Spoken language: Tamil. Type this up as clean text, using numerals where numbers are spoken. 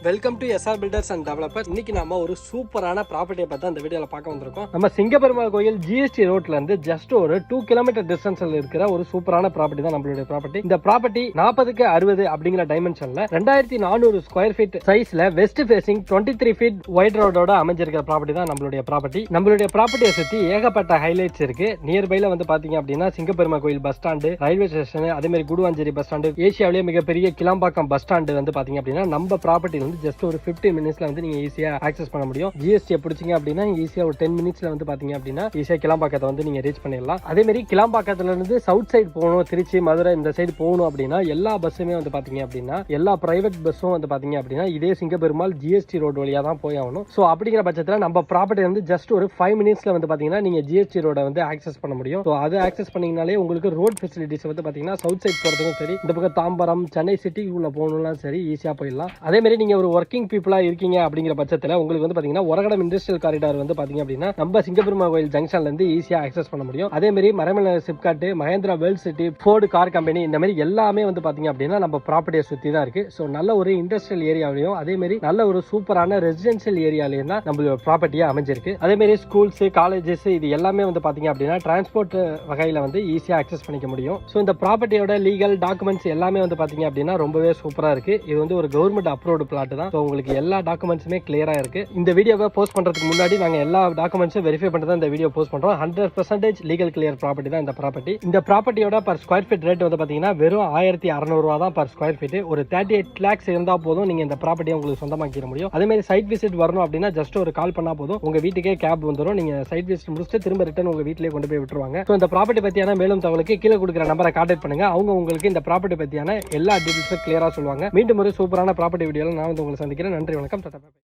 Welcome to SR builders and developers. இன்னைக்கு நம்ம ஒரு சூப்பரான ப்ராப்பர்ட்டியை பத்தி அந்த வீடியோல பார்க்க வந்திருக்கோம். நம்ம சிங்கப்பெருமாள் கோயில் ஜிஎஸ்டி ரோட்ல இருந்து ஜஸ்ட் ஒரு 2 கிலோமீட்டர் டிஸ்டன்ஸ்ல இருக்கிற ஒரு சூப்பரான ப்ராப்பர்ட்டி தான் நம்மளுடைய ப்ராப்பர்ட்டி. இந்த ப்ராப்பர்ட்டி 40க்கு 60 அப்படிங்கிற டைமென்ஷன்ல 2400 ஸ்கொயர் ஃபீட் சைஸ்ல வெஸ்ட் ஃபேசிங் 23 ஃபீட் ஒயிட் ரோடோட அமைஞ்சிருக்கிற ப்ராப்பர்ட்டி தான் நம்மளுடைய ப்ராப்பர்ட்டி. நம்மளுடைய ப்ராப்பர்ட்டியை சுத்தி ஏகப்பட்ட ஹைலைட்ஸ் இருக்கு. நியர்பைல வந்து பாத்தீங்க அப்படின்னா சிங்கப்பெருமாள் கோயில் பஸ் ஸ்டாண்டு, ரயில்வே ஸ்டேஷன், அதே மாதிரி குடுவாஞ்சேரி பஸ் ஸ்டாண்டு, ஏசியாவிலேயே மிகப்பெரிய கிளாம்பாக்கம் பஸ் ஸ்டாண்டு வந்து பாத்தீங்க அப்படின்னா நம்ம ப்ராப்பர்ட்டி ஜஸ்ட் ஒரு 15 மினிட்ஸ்ல வந்து நீங்க ஈஸியா ஆக்சஸ் பண்ண முடியும். ஜிஎஸ்டி பிடிச்சிங்க அப்படின்னா ஈஸியா ஒரு 10 மினிட்ஸ்ல வந்து பாத்தீங்க அப்படின்னா ஈஸியா கிளாம்பாக்கத்தை வந்து நீங்க ரீச் பண்ணிடலாம். அதே மாதிரி கிளாம்பாக்கத்துல இருந்து சவுத் சைடு போகணும், திருச்சி, மதுரை இந்த சைடு போகணும் அப்படின்னா எல்லா பஸ்ஸுமே வந்து பாத்தீங்க அப்படின்னா எல்லா பிரைவேட் பஸ்ஸும் வந்து பாத்தீங்க அப்படின்னா இதே சிங்கப்பெருமாள் ஜிஎஸ்டி ரோடு வழியா தான் போய் ஆகணும். சோ அப்படிங்கிற பட்சத்துல நம்ம ப்ராப்பர்ட்டி வந்து ஜஸ்ட் ஒரு 5 மினிட்ஸ்ல வந்து பாத்தீங்கன்னா நீங்க ஜிஎஸ்டி ரோட வந்து ஆக்சஸ் பண்ண முடியும். சோ அது ஆக்சஸ் பண்ணீங்கனாலே உங்களுக்கு ரோட் ஃபெசிலிட்டிஸ் வந்து பாத்தீங்கன்னா சவுத் சைடு போறதுக்கும் சரி, இந்த பக்கம் தாம்பரம், சென்னை சிட்டிக்குள்ள போகணும்லாம் சரி ஈஸியா போயிடலாம். அதே மாதிரி நீங்க ஒரு ஒர்க்கிங் பீப்புளா இருக்கீங்க அப்படிங்கிற பட்சத்துல உங்களுக்கு வந்து பாத்தீங்கன்னா ஒரகடம் இண்டஸ்ட்ரியல் காரிடார் வந்து பாத்தீங்க அப்படின்னா நம்ம சிங்கப்பெருமாள் கோயில் ஜங்ஷன்ல இருந்து ஈஸியா ஆக்சஸ் பண்ண முடியும். அதே மாதிரி Maraimalai SIPCOT, Mahindra world city, Ford car company இந்த மாதிரி எல்லாமே வந்து பாத்தீங்க அப்படின்னா நம்ம ப்ராப்பர்ட்டியை சுத்தி தான் இருக்கு. சோ நல்ல ஒரு இண்டஸ்ட்ரியல் ஏரியாவிலையும் அதே மாதிரி நல்ல ஒரு சூப்பரான ரெசிடென்சியல் ஏரியாலையும் தான் நம்மளோட ப்ராப்பர்ட்டியா அமைஞ்சிருக்கு. அதே மாதிரி ஸ்கூல்ஸ், காலேஜஸ் இது எல்லாமே வந்து பாத்தீங்க அப்படின்னா டிரான்ஸ்போர்ட் வகையில வந்து ஈஸியா ஆக்சஸ் பண்ணிக்க முடியும். சோ இந்த ப்ராப்பர்ட்டியோட லீகல் டாக்குமெண்ட்ஸ் எல்லாமே வந்து பாத்தீங்க அப்படின்னா ரொம்பவே சூப்பரா இருக்கு. இது வந்து ஒரு கவர்மெண்ட் அப்ரூவ்டு பிளாட் தான். சோ உங்களுக்கு எல்லா டாக்குமெண்ட்ஸுமே கிளியரா இருக்கு. இந்த வீடியோவை போஸ்ட் பண்றதுக்கு முன்னாடி நாங்க எல்லா டாக்குமெண்ட்ஸும் வெரிஃபை பண்ணிட்டு தான் இந்த வீடியோ போஸ்ட் பண்றோம். 100% லீகல் கிளியர் ப்ராப்பர்ட்டி தான் இந்த ப்ராப்பர்ட்டி. இந்த ப்ராப்பர்ட்டியோட பர் ஸ்கொயர் ஃபீட் ரேட் வந்து பாத்தீங்கன்னா வெறும் 1600 ரூபா தான் பர் ஸ்கொயர் ஃபீட். ஒரு 38 lakhs இருந்தா போதும் நீங்க இந்த ப்ராப்பர்ட்டியை உங்களுக்கு சொந்தமாக்கிட முடியும். அதே மாதிரி சைட் விசிட் வரணும் அப்படின்னா ஜஸ்ட் ஒரு கால் பண்ணா போதும், உங்க வீட்டுக்கே கேப் வந்துடும். நீங்க சைட் விசிட் முடிச்சுட்டு திரும்ப ரிட்டர்ன் உங்க வீட்டிலேயே கொண்டு போய் விட்டுருவாங்க. ஸோ இந்த ப்ராப்பர்ட்டி பத்தியான மேலும் தகவலுக்கு கீழே கொடுக்குற நம்பரை கான்டாக்ட் பண்ணுங்க. அவங்க உங்களுக்கு இந்த ப்ராப்பர்ட்டி பத்தியான எல்லா டீடைல்ஸும் கிளியரா சொல்லுவாங்க. மீண்டும் ஒரு சூப்பரான ப்ராப்பர்ட்டி வீடியோல நான் வந்து உங்களை சந்திக்கிறேன். நன்றி, வணக்கம்.